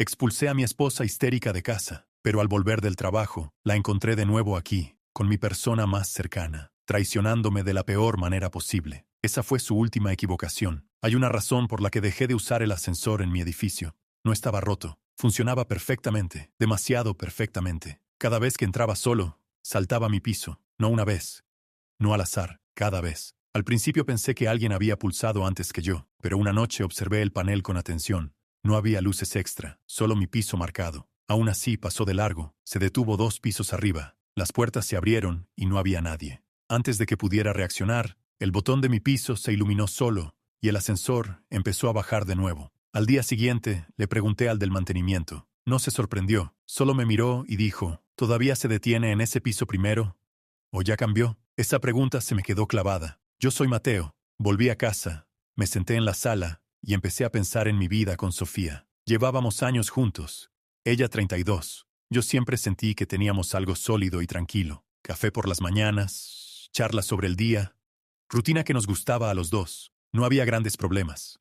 Expulsé a mi esposa histérica de casa, pero al volver del trabajo, la encontré de nuevo aquí, con mi persona más cercana, traicionándome de la peor manera posible. Esa fue su última equivocación. Hay una razón por la que dejé de usar el ascensor en mi edificio. No estaba roto. Funcionaba perfectamente, demasiado perfectamente. Cada vez que entraba solo, saltaba a mi piso. No una vez. No al azar, cada vez. Al principio pensé que alguien había pulsado antes que yo, pero una noche observé el panel con atención. No había luces extra, solo mi piso marcado. Aún así pasó de largo, se detuvo 2 pisos arriba. Las puertas se abrieron y no había nadie. Antes de que pudiera reaccionar, el botón de mi piso se iluminó solo y el ascensor empezó a bajar de nuevo. Al día siguiente, le pregunté al del mantenimiento. No se sorprendió, solo me miró y dijo, ¿todavía se detiene en ese piso primero? ¿O ya cambió? Esa pregunta se me quedó clavada. Yo soy Mateo. Volví a casa, me senté en la sala y empecé a pensar en mi vida con Sofía. Llevábamos años juntos. Ella 32. Yo siempre sentí que teníamos algo sólido y tranquilo. Café por las mañanas, charlas sobre el día, rutina que nos gustaba a los dos. No había grandes problemas.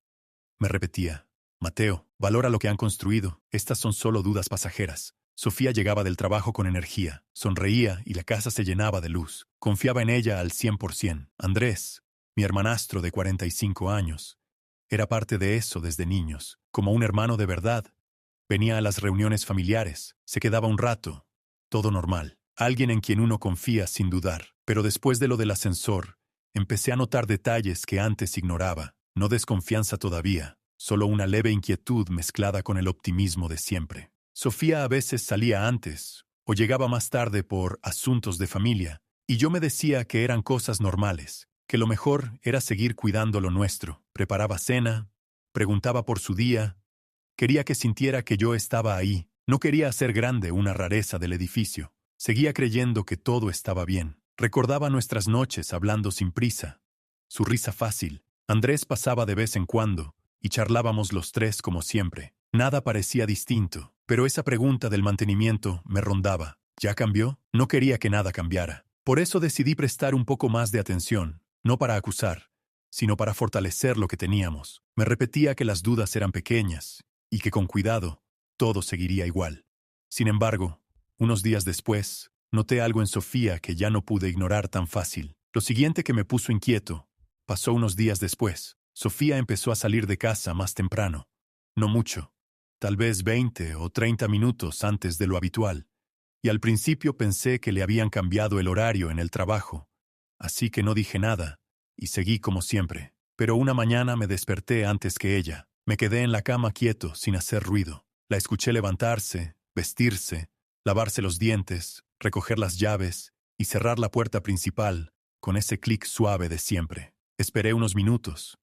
Me repetía, Mateo, valora lo que han construido. Estas son solo dudas pasajeras. Sofía llegaba del trabajo con energía, sonreía y la casa se llenaba de luz. Confiaba en ella al 100%. Andrés, mi hermanastro de 45 años, era parte de eso desde niños, como un hermano de verdad. Venía a las reuniones familiares, se quedaba un rato, todo normal. Alguien en quien uno confía sin dudar. Pero después de lo del ascensor, empecé a notar detalles que antes ignoraba. No desconfianza todavía, solo una leve inquietud mezclada con el optimismo de siempre. Sofía a veces salía antes o llegaba más tarde por asuntos de familia, y yo me decía que eran cosas normales, que lo mejor era seguir cuidando lo nuestro. Preparaba cena, preguntaba por su día, quería que sintiera que yo estaba ahí. No quería hacer grande una rareza del edificio. Seguía creyendo que todo estaba bien. Recordaba nuestras noches hablando sin prisa, su risa fácil. Andrés pasaba de vez en cuando, y charlábamos los tres como siempre. Nada parecía distinto, pero esa pregunta del mantenimiento me rondaba. ¿Ya cambió? No quería que nada cambiara. Por eso decidí prestar un poco más de atención, no para acusar, sino para fortalecer lo que teníamos. Me repetía que las dudas eran pequeñas, y que con cuidado, todo seguiría igual. Sin embargo, unos días después, noté algo en Sofía que ya no pude ignorar tan fácil. Lo siguiente que me puso inquieto pasó unos días después. Sofía empezó a salir de casa más temprano. No mucho, tal vez 20 o 30 minutos antes de lo habitual. Y al principio pensé que le habían cambiado el horario en el trabajo. Así que no dije nada, y seguí como siempre. Pero una mañana me desperté antes que ella. Me quedé en la cama quieto, sin hacer ruido. La escuché levantarse, vestirse, lavarse los dientes, recoger las llaves y cerrar la puerta principal con ese clic suave de siempre. Esperé unos minutos.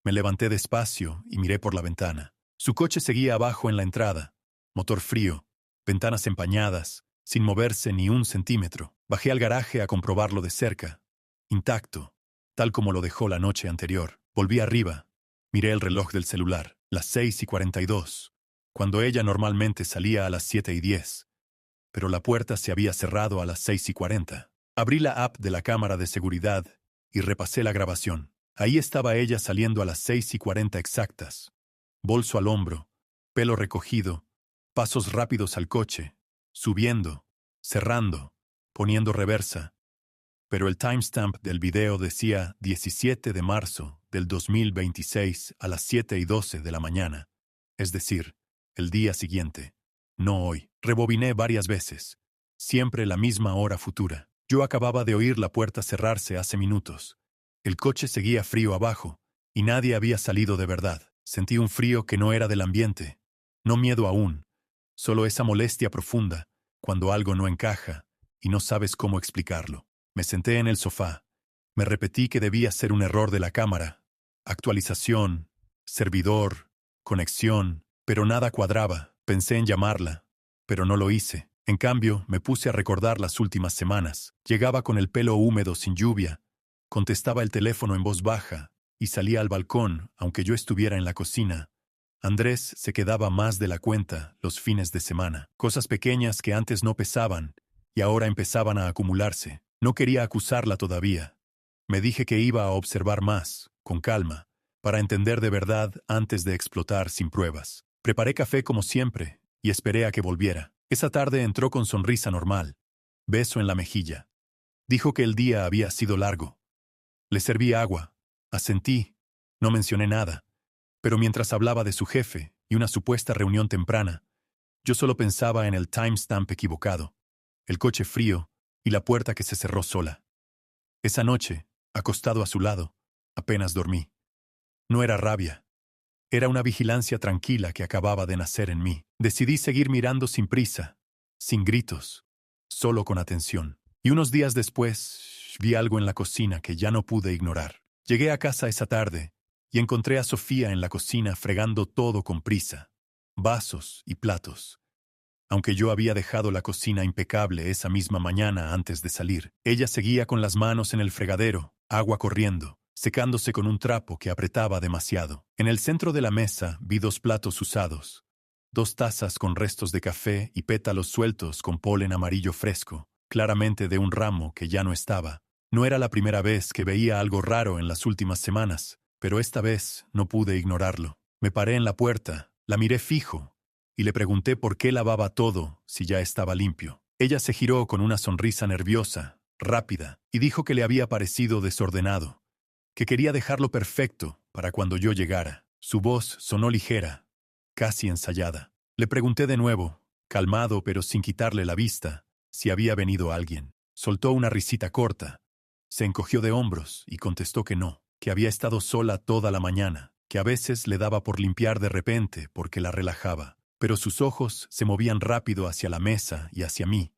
Me levanté despacio y miré por la ventana. Su coche seguía abajo en la entrada, motor frío, ventanas empañadas, sin moverse ni un centímetro. Bajé al garaje a comprobarlo de cerca, intacto, tal como lo dejó la noche anterior. Volví arriba, miré el reloj del celular, las 6:42, cuando ella normalmente salía a las 7:10, pero la puerta se había cerrado a las 6:40. Abrí la app de la cámara de seguridad y repasé la grabación. Ahí estaba ella saliendo a las 6:40 exactas. Bolso al hombro, pelo recogido, pasos rápidos al coche, subiendo, cerrando, poniendo reversa. Pero el timestamp del video decía 17 de marzo del 2026 a las 7:12 de la mañana. Es decir, el día siguiente. No hoy. Rebobiné varias veces. Siempre la misma hora futura. Yo acababa de oír la puerta cerrarse hace minutos. El coche seguía frío abajo, y nadie había salido de verdad. Sentí un frío que no era del ambiente. No miedo aún, solo esa molestia profunda, cuando algo no encaja, y no sabes cómo explicarlo. Me senté en el sofá. Me repetí que debía ser un error de la cámara. Actualización, servidor, conexión, pero nada cuadraba. Pensé en llamarla, pero no lo hice. En cambio, me puse a recordar las últimas semanas. Llegaba con el pelo húmedo sin lluvia, contestaba el teléfono en voz baja y salía al balcón, aunque yo estuviera en la cocina. Andrés se quedaba más de la cuenta los fines de semana. Cosas pequeñas que antes no pesaban y ahora empezaban a acumularse. No quería acusarla todavía. Me dije que iba a observar más, con calma, para entender de verdad antes de explotar sin pruebas. Preparé café como siempre y esperé a que volviera. Esa tarde entró con sonrisa normal, beso en la mejilla. Dijo que el día había sido largo. Le serví agua, asentí, no mencioné nada, pero mientras hablaba de su jefe y una supuesta reunión temprana, yo solo pensaba en el timestamp equivocado, el coche frío y la puerta que se cerró sola. Esa noche, acostado a su lado, apenas dormí. No era rabia. Era una vigilancia tranquila que acababa de nacer en mí. Decidí seguir mirando sin prisa, sin gritos, solo con atención. Y unos días después, vi algo en la cocina que ya no pude ignorar. Llegué a casa esa tarde y encontré a Sofía en la cocina fregando todo con prisa, vasos y platos. Aunque yo había dejado la cocina impecable esa misma mañana antes de salir, ella seguía con las manos en el fregadero, agua corriendo, secándose con un trapo que apretaba demasiado. En el centro de la mesa vi 2 platos usados, 2 tazas con restos de café y pétalos sueltos con polen amarillo fresco, claramente de un ramo que ya no estaba. No era la primera vez que veía algo raro en las últimas semanas, pero esta vez no pude ignorarlo. Me paré en la puerta, la miré fijo, y le pregunté por qué lavaba todo si ya estaba limpio. Ella se giró con una sonrisa nerviosa, rápida, y dijo que le había parecido desordenado, que quería dejarlo perfecto para cuando yo llegara. Su voz sonó ligera, casi ensayada. Le pregunté de nuevo, calmado pero sin quitarle la vista, si había venido alguien. Soltó una risita corta, se encogió de hombros y contestó que no, que había estado sola toda la mañana, que a veces le daba por limpiar de repente porque la relajaba. Pero sus ojos se movían rápido hacia la mesa y hacia mí,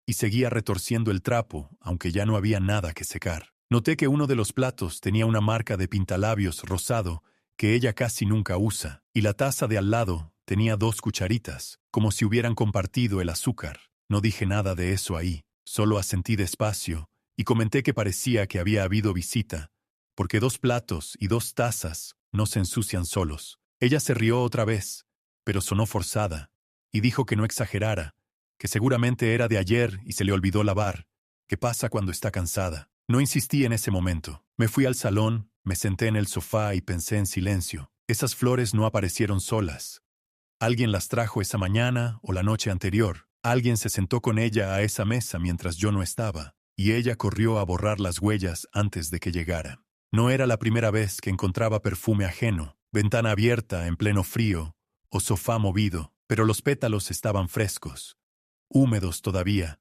y seguía retorciendo el trapo, aunque ya no había nada que secar. Noté que uno de los platos tenía una marca de pintalabios rosado que ella casi nunca usa, y la taza de al lado tenía 2 cucharitas, como si hubieran compartido el azúcar. No dije nada de eso ahí, solo asentí despacio, y comenté que parecía que había habido visita, porque 2 platos y 2 tazas no se ensucian solos. Ella se rió otra vez, pero sonó forzada, y dijo que no exagerara, que seguramente era de ayer y se le olvidó lavar, que pasa cuando está cansada. No insistí en ese momento. Me fui al salón, me senté en el sofá y pensé en silencio. Esas flores no aparecieron solas. Alguien las trajo esa mañana o la noche anterior. Alguien se sentó con ella a esa mesa mientras yo no estaba, y ella corrió a borrar las huellas antes de que llegara. No era la primera vez que encontraba perfume ajeno, ventana abierta en pleno frío, o sofá movido, pero los pétalos estaban frescos, húmedos todavía,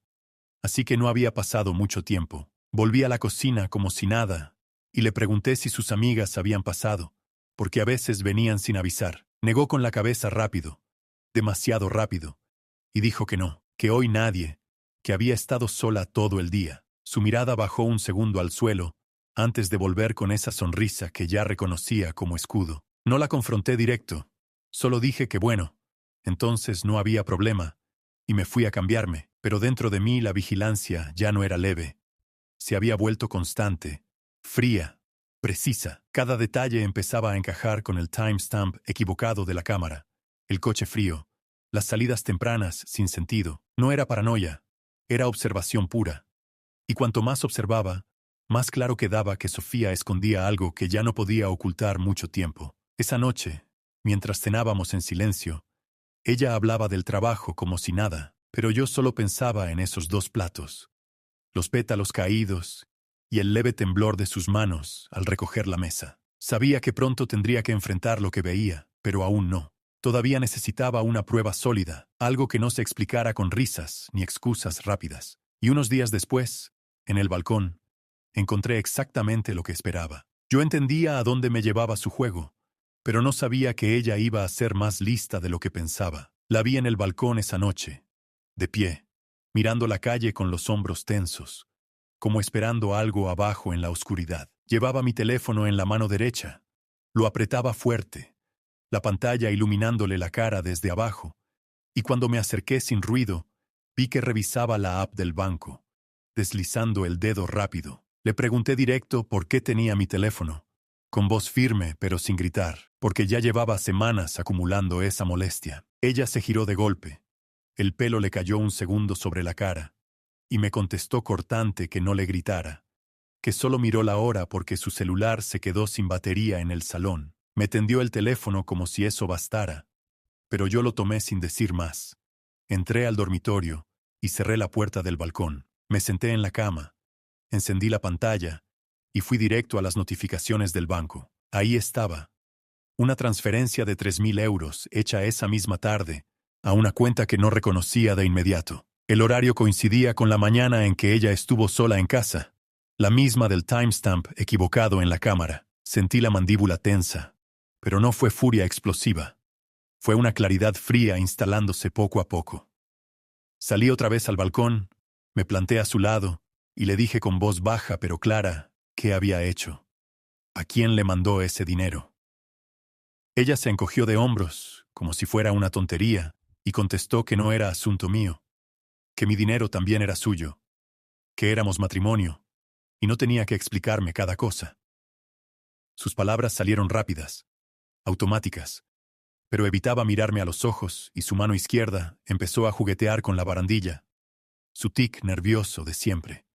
así que no había pasado mucho tiempo. Volví a la cocina como si nada, y le pregunté si sus amigas habían pasado, porque a veces venían sin avisar. Negó con la cabeza rápido, demasiado rápido, y dijo que no, que hoy nadie, que había estado sola todo el día. Su mirada bajó un segundo al suelo, antes de volver con esa sonrisa que ya reconocía como escudo. No la confronté directo. Solo dije que bueno, entonces no había problema, y me fui a cambiarme, pero dentro de mí la vigilancia ya no era leve. Se había vuelto constante, fría, precisa. Cada detalle empezaba a encajar con el timestamp equivocado de la cámara, el coche frío, las salidas tempranas sin sentido. No era paranoia, era observación pura. Y cuanto más observaba, más claro quedaba que Sofía escondía algo que ya no podía ocultar mucho tiempo. Esa noche, mientras cenábamos en silencio, ella hablaba del trabajo como si nada, pero yo solo pensaba en esos 2 platos, los pétalos caídos y el leve temblor de sus manos al recoger la mesa. Sabía que pronto tendría que enfrentar lo que veía, pero aún no. Todavía necesitaba una prueba sólida, algo que no se explicara con risas ni excusas rápidas. Y unos días después, en el balcón, encontré exactamente lo que esperaba. Yo entendía a dónde me llevaba su juego, pero no sabía que ella iba a ser más lista de lo que pensaba. La vi en el balcón esa noche, de pie, mirando la calle con los hombros tensos, como esperando algo abajo en la oscuridad. Llevaba mi teléfono en la mano derecha. Lo apretaba fuerte, la pantalla iluminándole la cara desde abajo, y cuando me acerqué sin ruido, vi que revisaba la app del banco, deslizando el dedo rápido. Le pregunté directo por qué tenía mi teléfono, con voz firme pero sin gritar, porque ya llevaba semanas acumulando esa molestia. Ella se giró de golpe. El pelo le cayó un segundo sobre la cara, y me contestó cortante que no le gritara, que solo miró la hora porque su celular se quedó sin batería en el salón. Me tendió el teléfono como si eso bastara, Pero yo lo tomé sin decir más. Entré al dormitorio y cerré la puerta del balcón. Me senté en la cama, encendí la pantalla y fui directo a las notificaciones del banco. Ahí estaba. Una transferencia de 3.000 euros hecha esa misma tarde a una cuenta que no reconocía de inmediato. El horario coincidía con la mañana en que ella estuvo sola en casa, la misma del timestamp equivocado en la cámara. Sentí la mandíbula tensa, pero no fue furia explosiva. Fue una claridad fría instalándose poco a poco. Salí otra vez al balcón, me planté a su lado y le dije con voz baja pero clara qué había hecho. ¿A quién le mandó ese dinero? Ella se encogió de hombros, como si fuera una tontería, y contestó que no era asunto mío, que mi dinero también era suyo, que éramos matrimonio, y no tenía que explicarme cada cosa. Sus palabras salieron rápidas, automáticas, pero evitaba mirarme a los ojos y su mano izquierda empezó a juguetear con la barandilla, su tic nervioso de siempre.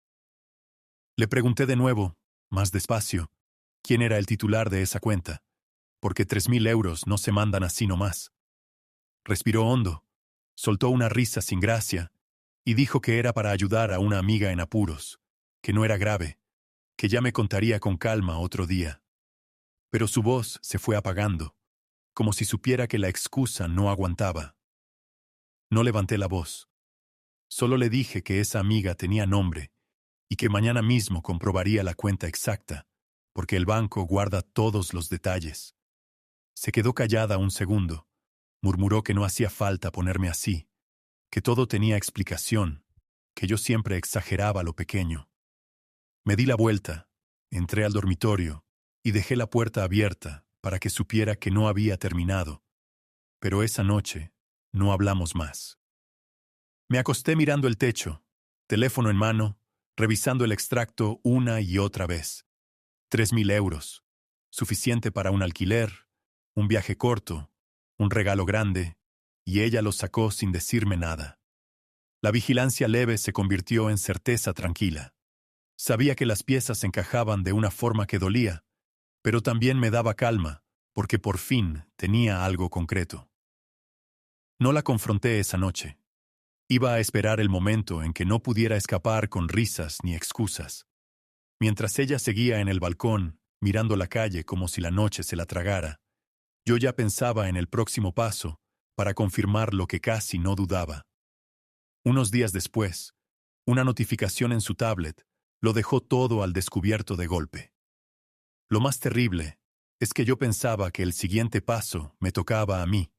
Le pregunté de nuevo, más despacio, quién era el titular de esa cuenta, porque 3.000 euros no se mandan así nomás. Respiró hondo, soltó una risa sin gracia y dijo que era para ayudar a una amiga en apuros, que no era grave, que ya me contaría con calma otro día. Pero su voz se fue apagando, como si supiera que la excusa no aguantaba. No levanté la voz. Solo le dije que esa amiga tenía nombre y que mañana mismo comprobaría la cuenta exacta, porque el banco guarda todos los detalles. Se quedó callada un segundo, murmuró que no hacía falta ponerme así, que todo tenía explicación, que yo siempre exageraba lo pequeño. Me di la vuelta, entré al dormitorio y dejé la puerta abierta para que supiera que no había terminado. Pero esa noche no hablamos más. Me acosté mirando el techo, teléfono en mano, revisando el extracto una y otra vez. 3.000 euros, suficiente para un alquiler, un viaje corto, un regalo grande, y ella lo sacó sin decirme nada. La vigilancia leve se convirtió en certeza tranquila. Sabía que las piezas encajaban de una forma que dolía, pero también me daba calma, porque por fin tenía algo concreto. No la confronté esa noche. Iba a esperar el momento en que no pudiera escapar con risas ni excusas. Mientras ella seguía en el balcón, mirando la calle como si la noche se la tragara, yo ya pensaba en el próximo paso para confirmar lo que casi no dudaba. Unos días después, una notificación en su tablet lo dejó todo al descubierto de golpe. Lo más terrible es que yo pensaba que el siguiente paso me tocaba a mí,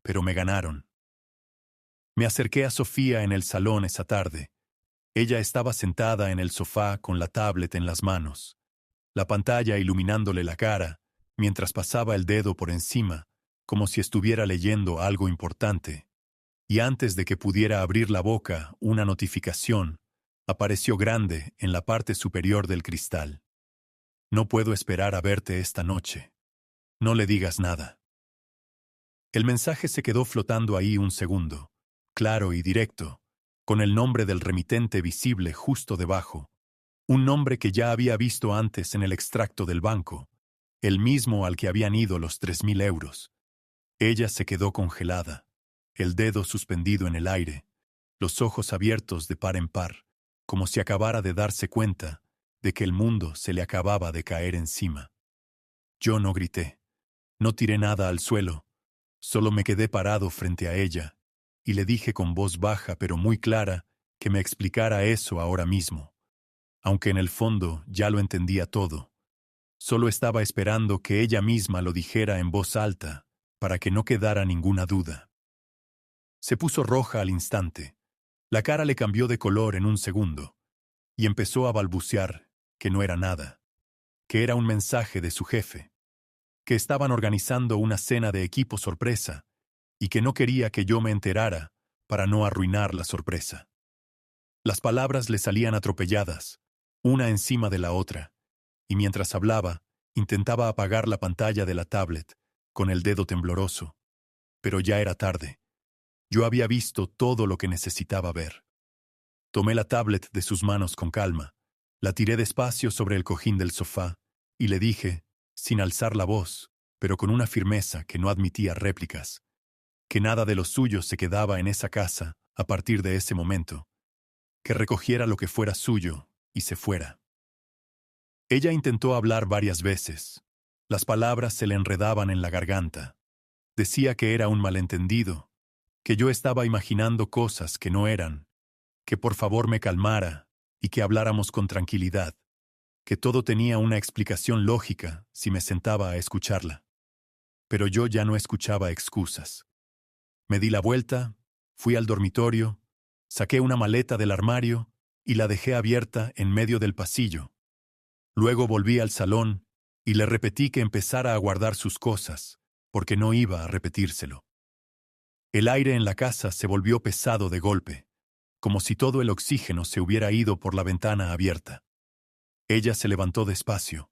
pero me ganaron. Me acerqué a Sofía en el salón esa tarde. Ella estaba sentada en el sofá con la tablet en las manos, la pantalla iluminándole la cara, mientras pasaba el dedo por encima, como si estuviera leyendo algo importante. Y antes de que pudiera abrir la boca, una notificación apareció grande en la parte superior del cristal. No puedo esperar a verte esta noche. No le digas nada. El mensaje se quedó flotando ahí un segundo, claro y directo, con el nombre del remitente visible justo debajo. Un nombre que ya había visto antes en el extracto del banco, el mismo al que habían ido los 3.000 euros. Ella se quedó congelada, el dedo suspendido en el aire, los ojos abiertos de par en par, como si acabara de darse cuenta de que el mundo se le acababa de caer encima. Yo no grité, no tiré nada al suelo, solo me quedé parado frente a ella y le dije con voz baja pero muy clara que me explicara eso ahora mismo. Aunque en el fondo ya lo entendía todo, solo estaba esperando que ella misma lo dijera en voz alta para que no quedara ninguna duda. Se puso roja al instante. La cara le cambió de color en un segundo y empezó a balbucear que no era nada, que era un mensaje de su jefe, que estaban organizando una cena de equipo sorpresa y que no quería que yo me enterara para no arruinar la sorpresa. Las palabras le salían atropelladas, una encima de la otra, y mientras hablaba, intentaba apagar la pantalla de la tablet con el dedo tembloroso. Pero ya era tarde. Yo había visto todo lo que necesitaba ver. Tomé la tablet de sus manos con calma, la tiré despacio sobre el cojín del sofá y le dije, sin alzar la voz, pero con una firmeza que no admitía réplicas, que nada de lo suyo se quedaba en esa casa a partir de ese momento, que recogiera lo que fuera suyo y se fuera. Ella intentó hablar varias veces. Las palabras se le enredaban en la garganta. Decía que era un malentendido, que yo estaba imaginando cosas que no eran, que por favor me calmara y que habláramos con tranquilidad, que todo tenía una explicación lógica si me sentaba a escucharla. Pero yo ya no escuchaba excusas. Me di la vuelta, fui al dormitorio, saqué una maleta del armario y la dejé abierta en medio del pasillo. Luego volví al salón y le repetí que empezara a guardar sus cosas, porque no iba a repetírselo. El aire en la casa se volvió pesado de golpe, como si todo el oxígeno se hubiera ido por la ventana abierta. Ella se levantó despacio,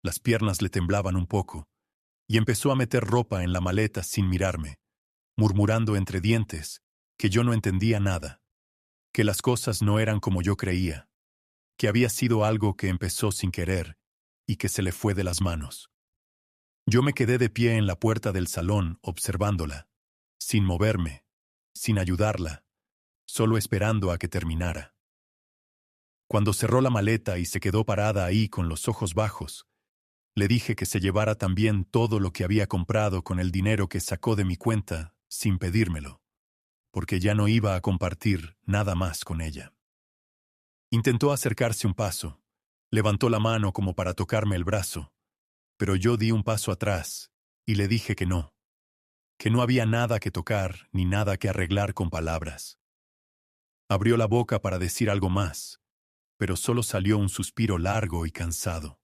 las piernas le temblaban un poco, y empezó a meter ropa en la maleta sin mirarme, murmurando entre dientes que yo no entendía nada, que las cosas no eran como yo creía, que había sido algo que empezó sin querer y que se le fue de las manos. Yo me quedé de pie en la puerta del salón observándola, sin moverme, sin ayudarla, solo esperando a que terminara. Cuando cerró la maleta y se quedó parada ahí con los ojos bajos, le dije que se llevara también todo lo que había comprado con el dinero que sacó de mi cuenta sin pedírmelo, porque ya no iba a compartir nada más con ella. Intentó acercarse un paso, levantó la mano como para tocarme el brazo, pero yo di un paso atrás y le dije que no había nada que tocar ni nada que arreglar con palabras. Abrió la boca para decir algo más, pero solo salió un suspiro largo y cansado.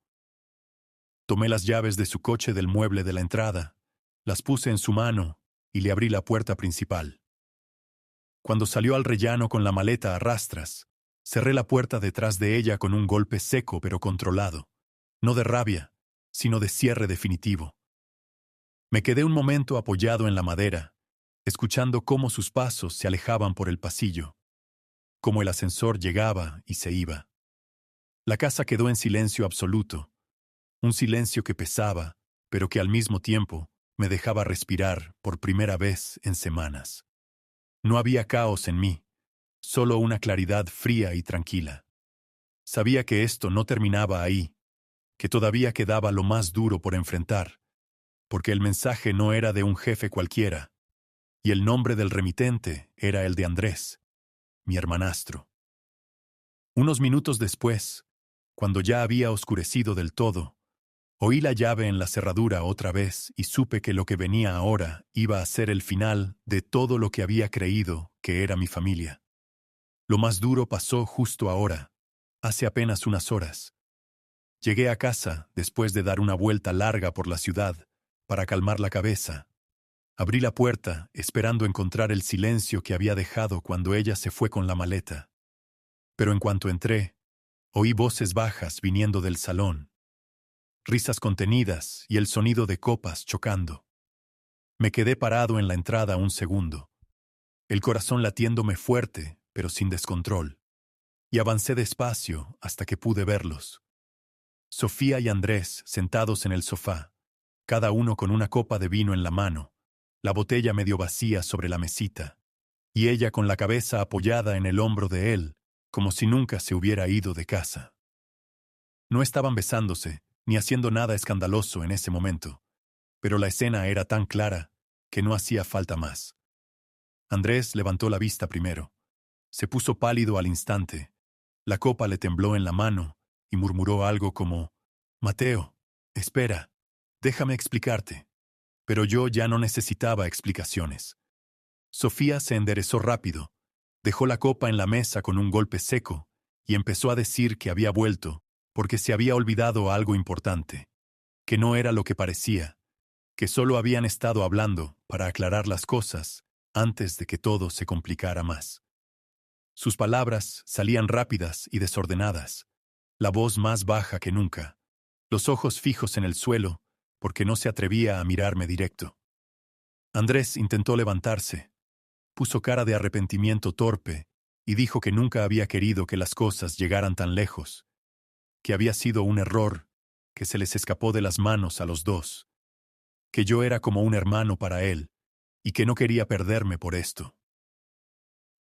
Tomé las llaves de su coche del mueble de la entrada, las puse en su mano y le abrí la puerta principal. Cuando salió al rellano con la maleta a rastras, cerré la puerta detrás de ella con un golpe seco pero controlado, no de rabia, sino de cierre definitivo. Me quedé un momento apoyado en la madera, escuchando cómo sus pasos se alejaban por el pasillo, cómo el ascensor llegaba y se iba. La casa quedó en silencio absoluto, un silencio que pesaba, pero que al mismo tiempo me dejaba respirar por primera vez en semanas. No había caos en mí, solo una claridad fría y tranquila. Sabía que esto no terminaba ahí, que todavía quedaba lo más duro por enfrentar, porque el mensaje no era de un jefe cualquiera, y el nombre del remitente era el de Andrés, mi hermanastro. Unos minutos después, cuando ya había oscurecido del todo, oí la llave en la cerradura otra vez y supe que lo que venía ahora iba a ser el final de todo lo que había creído que era mi familia. Lo más duro pasó justo ahora, hace apenas unas horas. Llegué a casa después de dar una vuelta larga por la ciudad para calmar la cabeza. Abrí la puerta, esperando encontrar el silencio que había dejado cuando ella se fue con la maleta. Pero en cuanto entré, oí voces bajas viniendo del salón, risas contenidas y el sonido de copas chocando. Me quedé parado en la entrada un segundo, el corazón latiéndome fuerte, pero sin descontrol, y avancé despacio hasta que pude verlos. Sofía y Andrés sentados en el sofá, cada uno con una copa de vino en la mano, la botella medio vacía sobre la mesita, y ella con la cabeza apoyada en el hombro de él, como si nunca se hubiera ido de casa. No estaban besándose, ni haciendo nada escandaloso en ese momento, pero la escena era tan clara que no hacía falta más. Andrés levantó la vista primero. Se puso pálido al instante. La copa le tembló en la mano y murmuró algo como: «Mateo, espera, déjame explicarte». Pero yo ya no necesitaba explicaciones. Sofía se enderezó rápido, dejó la copa en la mesa con un golpe seco y empezó a decir que había vuelto porque se había olvidado algo importante, que no era lo que parecía, que solo habían estado hablando para aclarar las cosas antes de que todo se complicara más. Sus palabras salían rápidas y desordenadas, la voz más baja que nunca, los ojos fijos en el suelo, porque no se atrevía a mirarme directo. Andrés intentó levantarse, puso cara de arrepentimiento torpe y dijo que nunca había querido que las cosas llegaran tan lejos, que había sido un error, que se les escapó de las manos a los dos, que yo era como un hermano para él y que no quería perderme por esto.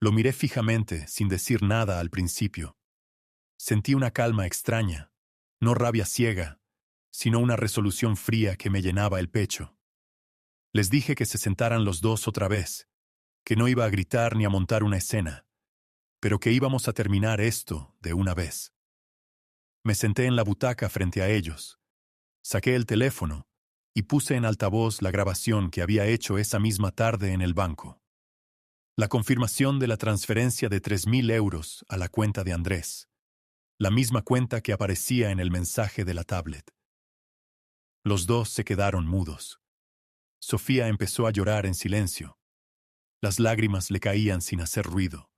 Lo miré fijamente, sin decir nada al principio. Sentí una calma extraña, no rabia ciega, sino una resolución fría que me llenaba el pecho. Les dije que se sentaran los dos otra vez, que no iba a gritar ni a montar una escena, pero que íbamos a terminar esto de una vez. Me senté en la butaca frente a ellos, saqué el teléfono y puse en altavoz la grabación que había hecho esa misma tarde en el banco. La confirmación de la transferencia de 3.000 euros a la cuenta de Andrés, la misma cuenta que aparecía en el mensaje de la tablet. Los dos se quedaron mudos. Sofía empezó a llorar en silencio. Las lágrimas le caían sin hacer ruido,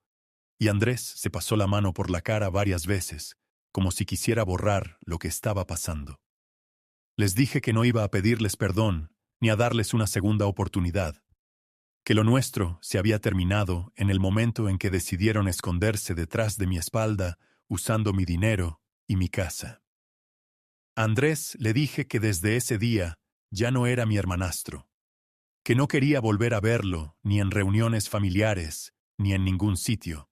y Andrés se pasó la mano por la cara varias veces, como si quisiera borrar lo que estaba pasando. Les dije que no iba a pedirles perdón ni a darles una segunda oportunidad, que lo nuestro se había terminado en el momento en que decidieron esconderse detrás de mi espalda usando mi dinero y mi casa. A Andrés le dije que desde ese día ya no era mi hermanastro, que no quería volver a verlo ni en reuniones familiares ni en ningún sitio,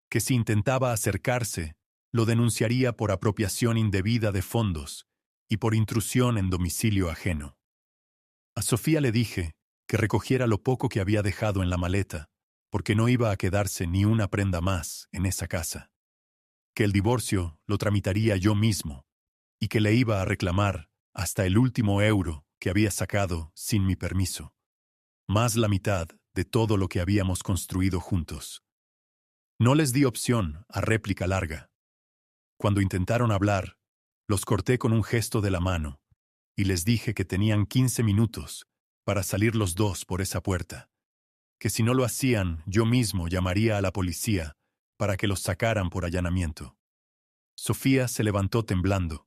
que si intentaba acercarse, lo denunciaría por apropiación indebida de fondos y por intrusión en domicilio ajeno. A Sofía le dije que recogiera lo poco que había dejado en la maleta, porque no iba a quedarse ni una prenda más en esa casa, que el divorcio lo tramitaría yo mismo y que le iba a reclamar hasta el último euro que había sacado sin mi permiso, más la mitad de todo lo que habíamos construido juntos. No les di opción a réplica larga. Cuando intentaron hablar, los corté con un gesto de la mano y les dije que tenían 15 minutos para salir los dos por esa puerta, que si no lo hacían yo mismo llamaría a la policía para que los sacaran por allanamiento. Sofía se levantó temblando.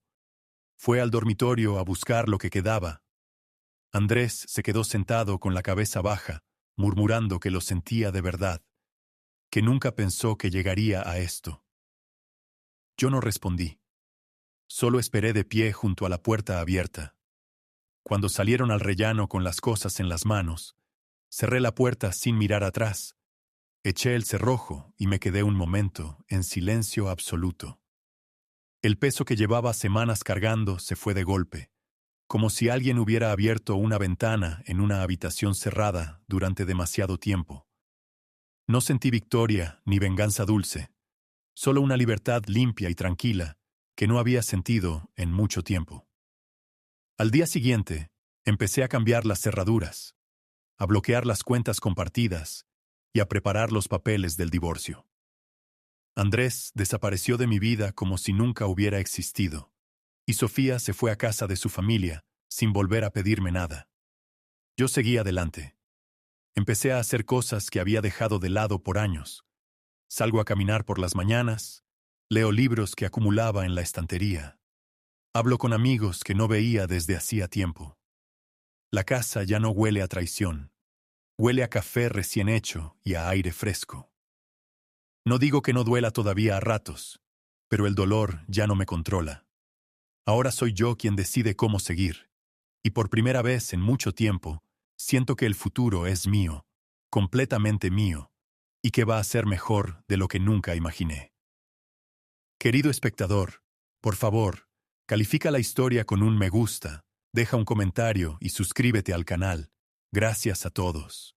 Fue al dormitorio a buscar lo que quedaba. Andrés se quedó sentado con la cabeza baja, murmurando que lo sentía de verdad, que nunca pensó que llegaría a esto. Yo no respondí. Solo esperé de pie junto a la puerta abierta. Cuando salieron al rellano con las cosas en las manos, cerré la puerta sin mirar atrás, eché el cerrojo y me quedé un momento en silencio absoluto. El peso que llevaba semanas cargando se fue de golpe, como si alguien hubiera abierto una ventana en una habitación cerrada durante demasiado tiempo. No sentí victoria ni venganza dulce, solo una libertad limpia y tranquila que no había sentido en mucho tiempo. Al día siguiente, empecé a cambiar las cerraduras, a bloquear las cuentas compartidas y a preparar los papeles del divorcio. Andrés desapareció de mi vida como si nunca hubiera existido, y Sofía se fue a casa de su familia sin volver a pedirme nada. Yo seguí adelante. Empecé a hacer cosas que había dejado de lado por años. Salgo a caminar por las mañanas, leo libros que acumulaba en la estantería. Hablo con amigos que no veía desde hacía tiempo. La casa ya no huele a traición. Huele a café recién hecho y a aire fresco. No digo que no duela todavía a ratos, pero el dolor ya no me controla. Ahora soy yo quien decide cómo seguir, y por primera vez en mucho tiempo, siento que el futuro es mío, completamente mío, y que va a ser mejor de lo que nunca imaginé. Querido espectador, por favor, califica la historia con un me gusta, deja un comentario y suscríbete al canal. Gracias a todos.